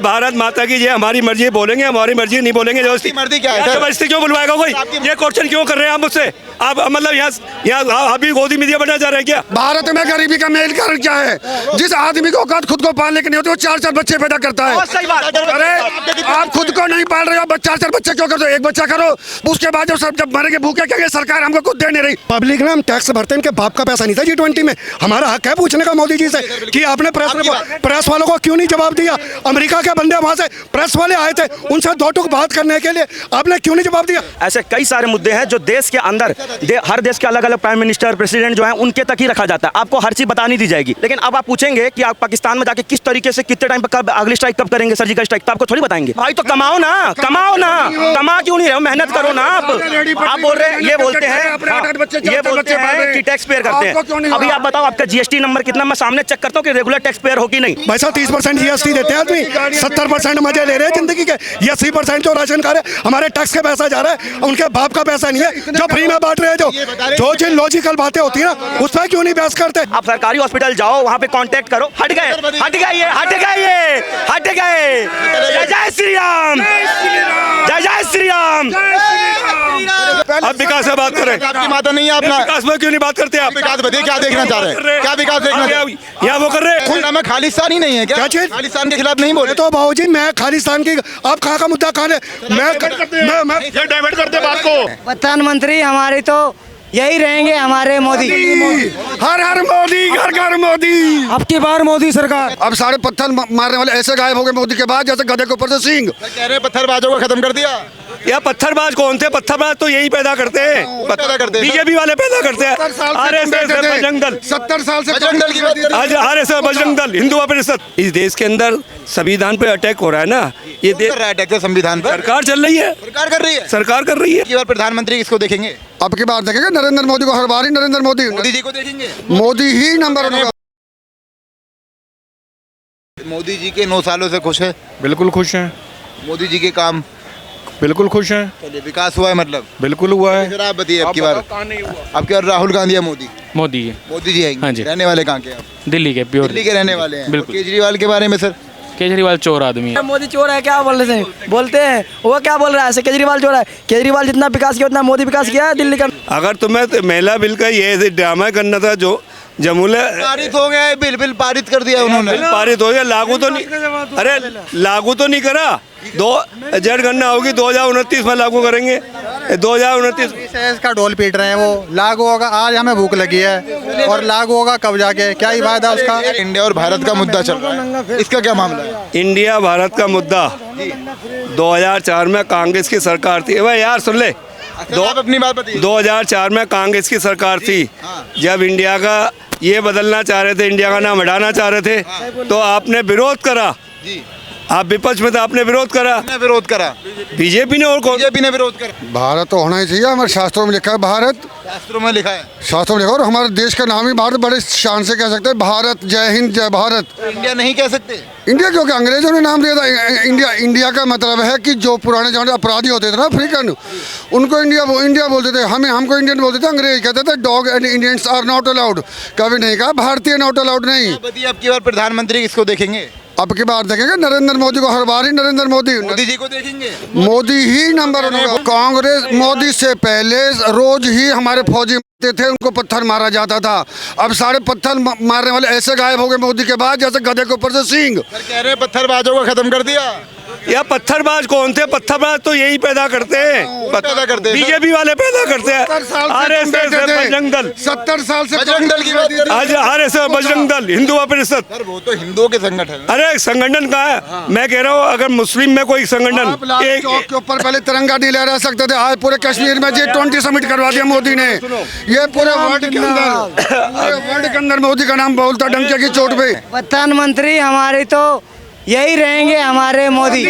भारत माता की जय, हमारी मर्जी बोलेंगे, हमारी मर्जी नहीं बोलेंगे। जबरदस्ती मर्जी क्या है? जबरदस्ती क्यों बुलवाएगा कोई? ये क्वेश्चन क्यों कर रहे हैं आप मुझसे? आप मतलब यहाँ अभी गोदी मीडिया बनना चाह रहे हैं क्या? भारत में गरीबी का मेन कारण क्या है? जिस आदमी को औकात खुद को पालने की नहीं होती वो 4 बच्चे पैदा करता है। सही बात। अरे आप खुद को नहीं पाल रहे हो, 4 बच्चे क्यों करते हो? एक बच्चा करो, उसके बाद जब मरेंगे भूखे क्या? सरकार हमको कुछ दे नहीं रही। पब्लिक ना हम टैक्स भरते हैं, इनके बाप का पैसा नहीं था G20 में। हमारा हक है पूछने का मोदी जी से कि आपने प्रेस वालों को क्यों नहीं जवाब दिया? अमेरिका के बंदे वहां से प्रेस वाले आए थे, उनसे 2 टूक बात करने के लिए आपने क्यों नहीं जवाब दिया? ऐसे कई सारे मुद्दे हैं जो देश के अंदर हर देश के अलग अलग प्राइम मिनिस्टर प्रेसिडेंट जो है उनके तक ही रखा जाता है। आपको हर चीज बतानी दी जाएगी, लेकिन अब आप पूछेंगे कि आप पाकिस्तान में जाके किस तरीके से कितने टाइम पर अगली स्ट्राइक कब करेंगे, सर्जिकल स्ट्राइक, तो आपको थोड़ी बताएंगे। भाई तो कमाओ ना, कमा क्यों नहीं रहे हो? मेहनत करो ना। आप बोल रहे हैं, ये बोलते हैं कि टैक्स पेयर करते हैं। अभी आप बताओ आपका जीएसटी नंबर कितना? मैं सामने चेक करता हूँ कि रेगुलर टैक्स पेयर हो कि नहीं। भाई साहब 30% जीएसटी देते हैं आदमी, 70% मजे ले रहे हैं जिंदगी के। ये 80% जो राशन खा रहे हैं हमारे टैक्स का पैसा जा रहा है, उनके बाप का पैसा नहीं है जो फ्री में बांट रहे हैं। जो जिन लॉजिकल बातें होती है ना उस पर क्यों नहीं बहस करते? आप सरकारी हॉस्पिटल जाओ, वहाँ पे कांटेक्ट करो। हट गए। जय श्री राम, जय श्री राम। अब विकास से बात करें। आपकी माता नहीं है अपना विकास में क्यों नहीं बात करते आप? विकास बताइए, क्या देखना चाह रहे हैं? क्या विकास देखना चाह रहे हैं? यहाँ वो कर रहे हैं। में खालिस्तान ही नहीं है क्या? खालिस्तान के खिलाफ नहीं बोले तो बाबूजी मैं खालिस्तान की, आप कहाँ का मुद्दा कहाँ है? मैं डाइवर्ट करते बात को। प्रधानमंत्री हमारे तो यही रहेंगे, हमारे मोदी। हर हर मोदी, घर घर मोदी। अब की बार मोदी सरकार। अब सारे पत्थर मारने वाले ऐसे गायब हो गए मोदी के बाद जैसे गधे के ऊपर से सींग। कह रहे पत्थरबाजों को खत्म कर दिया। या पत्थरबाज कौन थे? पत्थरबाज तो यही पैदा करते हैं, बीजेपी वाले पैदा करते हैं। बजरंग दल 70 साल से बजरंग दल की बात कर रहे हैं। आज RSS बजरंग दल हिंदू परिषद। इस देश के अंदर संविधान पे अटैक हो रहा है ना, ये अटैक संविधान पर सरकार चल रही है, सरकार कर रही है, सरकार कर रही है। की बार प्रधानमंत्री किसको देखेंगे? अब की बार देखेंगे नरेंद्र मोदी को। हर बार ही नरेंद्र मोदी जी को देखेंगे। मोदी ही नंबर 1। मोदी जी के 9 सालों से खुश है? बिल्कुल खुश हैं। मोदी जी के काम बिल्कुल खुश हैं। चलिए, विकास हुआ है मतलब? बिल्कुल हुआ है। फिर आप बताइए, अब की बार राहुल गांधी या मोदी? मोदी जी है। हाँ जी। रहने वाले कहाँ के आप? दिल्ली के, प्योर दिल्ली के रहने वाले हैं। बिल्कुल। केजरीवाल के बारे में सर? केजरीवाल चोर आदमी है। मोदी चोर है क्या बोलते हैं? वो क्या बोल रहा है? केजरीवाल चोर है। केजरीवाल जितना विकास किया उतना मोदी विकास किया है दिल्ली का। अगर तुम्हें महिला बिल का ये ड्रामा करना था जो जमुले पारित हो गया, बिल पारित कर दिया उन्होंने। पारित हो गया, लागू तो नहीं। अरे लागू तो नहीं करा। 2 जनगणना होगी 2029 में लागू करेंगे। 2029 का ढोल पीट रहे हैं। वो लागू होगा, आज हमें भूख लगी है और लागू होगा कब जाके? क्या ही फायदा उसका? इंडिया और भारत का मुद्दा चल रहा है, इसका क्या मामला है? इंडिया भारत का मुद्दा 2004 में कांग्रेस की सरकार थी। भाई यार सुन ले, आप अपनी बात बताइए। 2004 में कांग्रेस की सरकार थी, जब इंडिया का ये बदलना चाह रहे थे, इंडिया का नाम हटाना चाह रहे थे, तो आपने विरोध करा। आप विपक्ष में तो आपने विरोध करा। बीजेपी ने, और कौन? बीजेपी ने विरोध करा। भारत तो होना ही चाहिए। हमारे शास्त्रों में लिखा है भारत। शास्त्रों में लिखा है। शास्त्रों में लिखा, और हमारे देश का नाम ही भारत बड़े शान से कह सकते हैं। भारत, जय हिंद, जय भारत। इंडिया नहीं कह सकते? इंडिया क्योंकि अंग्रेजों ने नाम दिया था। इंडिया का मतलब है कि जो पुराने जमाने अपराधी होते थे ना अफ्रीकन, उनको इंडिया बोलते थे। हमको इंडियन बोलते थे। अंग्रेज कहते थे dog and Indians are not allowed. कभी नहीं कहा भारतीय नॉट अलाउड नहीं। अब की बार प्रधानमंत्री किसको देखेंगे? अब की बार देखेंगे नरेंद्र मोदी को। हर बार ही नरेंद्र मोदी जी को देखेंगे। मोदी ही नंबर 1। कांग्रेस मोदी से पहले रोज ही हमारे फौजी थे, उनको पत्थर मारा जाता था। अब सारे पत्थर मारने वाले ऐसे गायब हो गए मोदी के बाद जैसे गधे के ऊपर से सींग। कह रहे पत्थरबाजों को खत्म कर दिया। या पत्थरबाज कौन थे? पत्थरबाज तो यही पैदा करते हैं, बीजेपी वाले पैदा करते हैं। RSS बजरंग दल 70 साल से बजरंग दल की बात। आज RSS बजरंग दल हिंदू परिषद। वो तो हिंदुओं के संगठन। अरे संगठन कहाँ है? मैं कह रहा हूँ अगर मुस्लिम में कोई संगठन चौक के ऊपर पहले तिरंगा नहीं लहरा सकते थे, आज पूरे कश्मीर में G20 समिट करवा दिया मोदी ने। ये पूरे वर्ल्ड के अंदर मोदी का नाम बोलता डंके की चोट पे। प्रधानमंत्री हमारे तो यही रहेंगे, हमारे मोदी।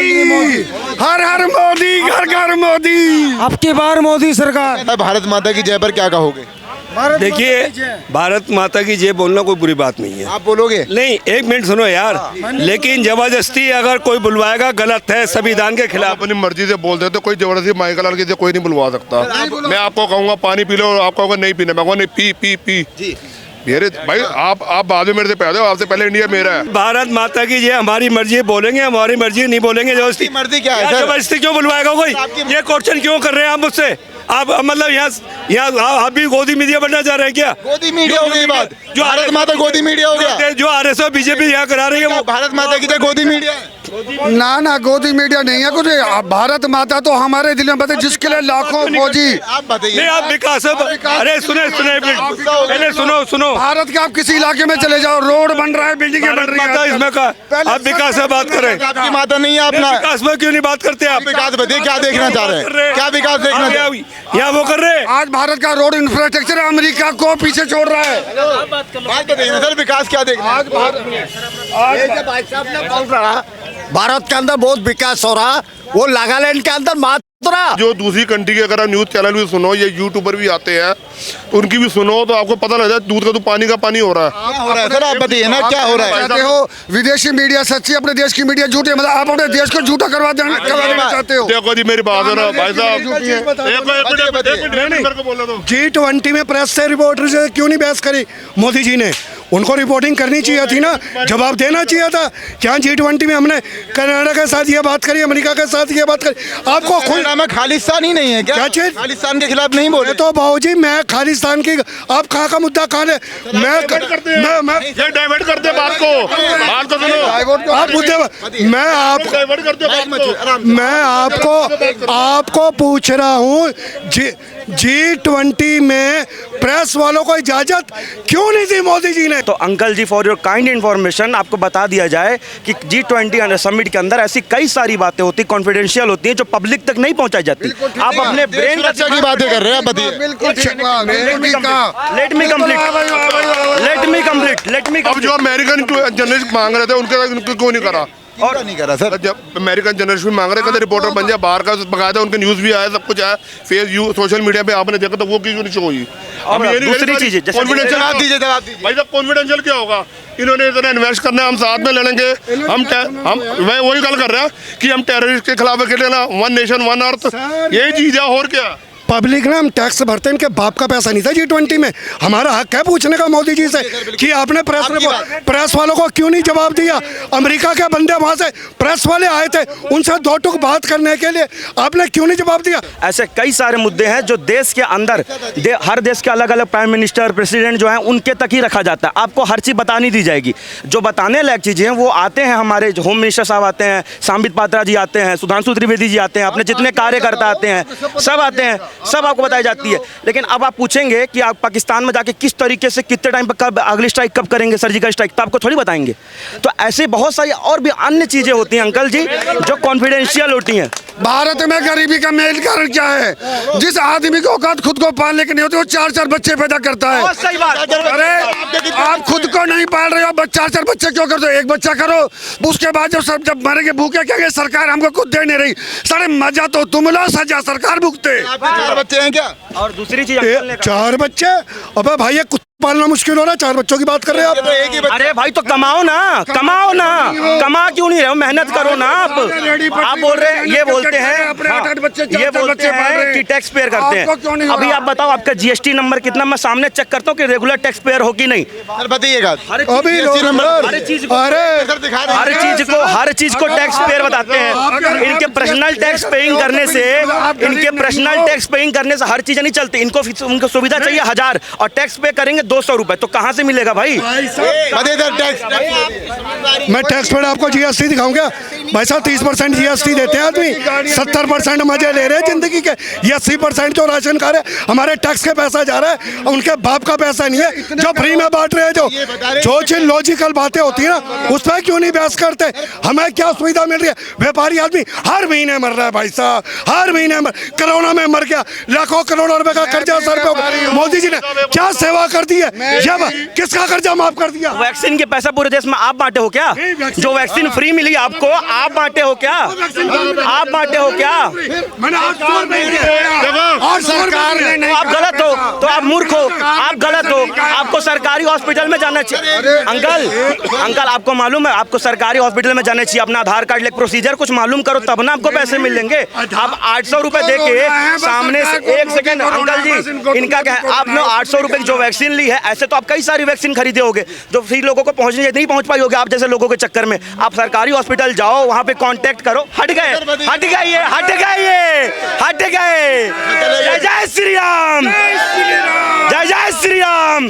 हर हर मोदी, घर घर मोदी। अब की बार मोदी सरकार। भारत माता की जय पर क्या कहोगे? देखिए, भारत माता की जय बोलना कोई बुरी बात नहीं है। आप बोलोगे? नहीं, 1 मिनट सुनो यार। लेकिन जबरदस्ती अगर कोई बुलवाएगा गलत है, संविधान के खिलाफ। अपनी मर्जी से बोल देते, कोई जबरदस्ती माइकल लाल कोई नहीं बुलवा सकता। मैं आपको कहूँगा पानी पी लो और आप कहोगे नहीं पीना, मैं कहूँगा नहीं पी। मेरे भाई आप बाद में मेरे से पैदा हो, आपसे पहले इंडिया मेरा है। भारत माता की ये हमारी मर्जी बोलेंगे, हमारी मर्जी नहीं बोलेंगे जबरदस्ती। मर्जी क्या है यार, सर? जबरदस्ती क्यों बुलवाएगा कोई? ये क्वेश्चन क्यों कर रहे हैं आप मुझसे? आप मतलब यहाँ आप भी गोदी मीडिया बनना चाह रहे हैं क्या? गोदी मीडिया हो गई बात, जो भारत माता गोदी मीडिया हो गया। जो RSS बीजेपी यहाँ करा रही है वो भारत माता की जगह गोदी मीडिया है। ना ना गोदी मीडिया नहीं है कुछ। भारत माता तो हमारे दिल में बता, जिसके लिए लाखों फौजी। आप बताइए। नहीं, आप विकास अरे सुने एक मिनट, पहले सुनो भारत के आप किसी इलाके में चले जाओ, रोड बन रहा है, बिल्डिंगें बन रही माता है। इसमें का आप विकास से बात करें। आपकी माता नहीं है, अपना विकास में क्यों नहीं बात करते आप? विकास बताइए, क्या देखना चाह रहे हैं? क्या विकास देखना चाह रहे हैं? यहाँ वो कर रहे हैं। आज भारत का रोड इंफ्रास्ट्रक्चर अमेरिका को पीछे छोड़ रहा है। बात बताइए ना सर, विकास क्या देखना है? भारत के अंदर बहुत विकास हो रहा, वो नागालैंड के अंदर मात्र जो दूसरी कंट्री के अगर आप न्यूज़ चैनल भी सुनो, ये यूट्यूबर भी आते हैं, उनकी भी सुनो तो आपको पता लग जाए दूध का तो पानी का पानी हो रहा है। क्या हो रहा है सर, आप बताइए ना, क्या हो रहा है? चाहते हो विदेशी मीडिया सच्ची, अपने देश की मीडिया झूठी, मतलब आप अपने देश को झूठा करवा देना चाहते हो। देखो जी मेरी बात है ना भाई साहब, मेरे को बोलने दो। G20 में प्रेस से रिपोर्टर से क्यों नहीं बहस करी मोदी जी ने? उनको रिपोर्टिंग करनी चाहिए थी ना, जवाब देना चाहिए था। क्या G20 में हमने कनाडा के साथ ये बात करी, अमेरिका के साथ ये बात करी? आपको खुद में खालिस्तान ही नहीं है क्या? क्या चीज? खालिस्तान के खिलाफ नहीं बोले तो बाबूजी मैं खालिस्तान की, आप कहाँ का मुद्दा कहाँ है? मैं ये डाइवर्ट करते हैं बात को सुनो। आप मुद्दे, डाइवर्ट करते हैं बात को। मैं आपको पूछ रहा हूँ, G20 में प्रेस वालों को इजाजत क्यों नहीं दी मोदी जी ने? तो uncle ji for your kind information आपको बता दिया जाए कि G20 समिट के अंदर ऐसी कई सारी बातें होती, कॉन्फिडेंशियल होती हैं, जो पब्लिक तक नहीं पहुंचाई जाती। आप अपने ब्रेन सुरक्षा की बातें कर रहे हैं, बताइए। लेट मी अब जो अमेरिकन जर्नलिस्ट मांग रहे थे उनके क्यों नहीं करा? और नहीं करा सर। जब अमेरिकन जर्नलिस्ट भी मांग रहे कहते रिपोर्टर बन जाए, बाहर का बकायदा उनके न्यूज़ भी आया, सब कुछ आया, सोशल मीडिया पे आपने देखा तो वो क्यों नहीं शो हुई? और दूसरी चीज़ है, जैसे कॉन्फिडेंशियल जवाब दीजिए, जवाब दीजिए। भाई साहब कॉन्फिडेंशियल क्या होगा? इन्होंने इतना इन्वेस्ट करना है, हम साथ में लड़ेंगे। हम मैं वही गल कर रहा हूँ कि हम टेररिस्ट के खिलाफ अकेले ना, वन नेशन वन अर्थ, यही चीज़ है और क्या? पब्लिक ना, हम टैक्स भरते हैं, इनके बाप का पैसा नहीं था G20 में। हमारा हक है पूछने का मोदी जी से कि आपने प्रेस वालों को क्यों नहीं जवाब दिया? अमेरिका के बंदे वहां से प्रेस वाले आए थे, उनसे दो टुक बात करने के लिए आपने क्यों नहीं जवाब दिया? ऐसे कई सारे मुद्दे हैं जो देश के अंदर हर देश के अलग अलग प्राइम मिनिस्टर प्रेसिडेंट जो हैं उनके तक ही रखा जाता है। आपको हर चीज़ बतानी दी जाएगी। जो बताने लायक चीज़ें हैं वो आते हैं, हमारे जो होम मिनिस्टर साहब आते हैं, सांबित पात्रा जी आते हैं, सुधांशु त्रिवेदी जी आते हैं, अपने जितने कार्यकर्ता आते हैं सब आते हैं, सब आपको बताई जाती है। लेकिन अब आप पूछेंगे कि आप पाकिस्तान में जाके किस तरीके से कितने टाइम पर कब अगली स्ट्राइक कब करेंगे, सर्जिकल स्ट्राइक, तो आपको थोड़ी बताएंगे। तो ऐसे बहुत सारी और भी अन्य चीज़ें होती हैं अंकल जी जो कॉन्फिडेंशियल होती हैं। भारत में गरीबी का मेन कारण क्या है? जिस आदमी को औकात खुद को पालने की नहीं होती, वो 4-4 बच्चे पैदा करता है। बहुत सही बात। अरे आप खुद को नहीं पाल रहे हो, 4-4 बच्चे क्यों करते हो? एक बच्चा करो, उसके बाद जब मरेंगे भूखे कहेंगे सरकार हमको कुछ दे नहीं रही। सारे मजा तो तुम लो, सजा सरकार भुगते। 4 बच्चे हैं क्या? और दूसरी चीज अंकल ने कहा, 4 बच्चे? अबे भाई ये पालना मुश्किल हो रहा है, 4 बच्चों की बात कर रहे हैं आप। एक ही बच्चा। अरे भाई तो कमाओ ना, कमा क्यों नहीं रहे हो? मेहनत करो ना। आप बोल रहे हैं, ये बोलते हैं, ये बोलते हैं कि टैक्स पेयर करते हैं। अभी आप बताओ आपका GST नंबर कितना? मैं सामने चेक करता हूँ कि रेगुलर टैक्स पेयर हो कि नहीं। सर बताइएगा। अभी हर चीज को हर चीज को टैक्स पेयर बताते हैं। इनके पर्सनल टैक्स पेइंग करने से हर चीज नहीं चलती। उनको सुविधा चाहिए 1000 और टैक्स पे करेंगे 200 रुपए, तो कहाँ से मिलेगा भाई? मैं टैक्स पेड आपको GST दिखाऊंगा भाई साहब। 30% GST देते हैं आदमी, 70% मजे ले रहे हैं जिंदगी के। ये 80% जो राशन खा रहे हैं, हमारे टैक्स के पैसा जा रहा है, उनके बाप का पैसा नहीं है जो फ्री में बांट रहे हैं। जो चीज लॉजिकल बातें होती है ना, उस पर क्यों नहीं बहस करते? हमें क्या सुविधा मिल रही है? व्यापारी आदमी हर महीने मर रहा है भाई साहब, हर महीने कोरोना में मर गया, लाखों करोड़ों रुपए का कर्जा सर पे। मोदी जी ने क्या सेवा कर दी है? जब किसका कर्जा माफ कर दिया? वैक्सीन के पैसा पूरे देश में आप बांटे हो क्या? जो वैक्सीन फ्री मिली आपको, आप बांटे हो क्या? आप बांटे हो क्या? मैंने 800 रुपए दिया और सरकार ने नहीं आप गलत हो, तो आप मूर्ख हो, आप गलत हो। आपको सरकारी हॉस्पिटल में जाना चाहिए। अंकल आपको मालूम है, आपको सरकारी हॉस्पिटल में जाना चाहिए। अपना आधार कार्ड ले, प्रोसीजर कुछ मालूम करो, तब ना आपको पैसे मिलेंगे। आप 800 रुपए दे के सामने से, एक सेकंड अंकल जी, इनका क्या है, आपने 800 रुपए की जो वैक्सीन ली है, ऐसे तो आप कई सारी वैक्सीन खरीदे होगे जो फ्री लोगों को पहुंचनी नहीं पहुंच पाई होगी आप जैसे लोगों के चक्कर में। आप सरकारी हॉस्पिटल जाओ, वहां पे कांटेक्ट करो। हट गए, हट गए ये, हट गए ये, हट गए। जय जय श्री राम, जय जय श्री राम।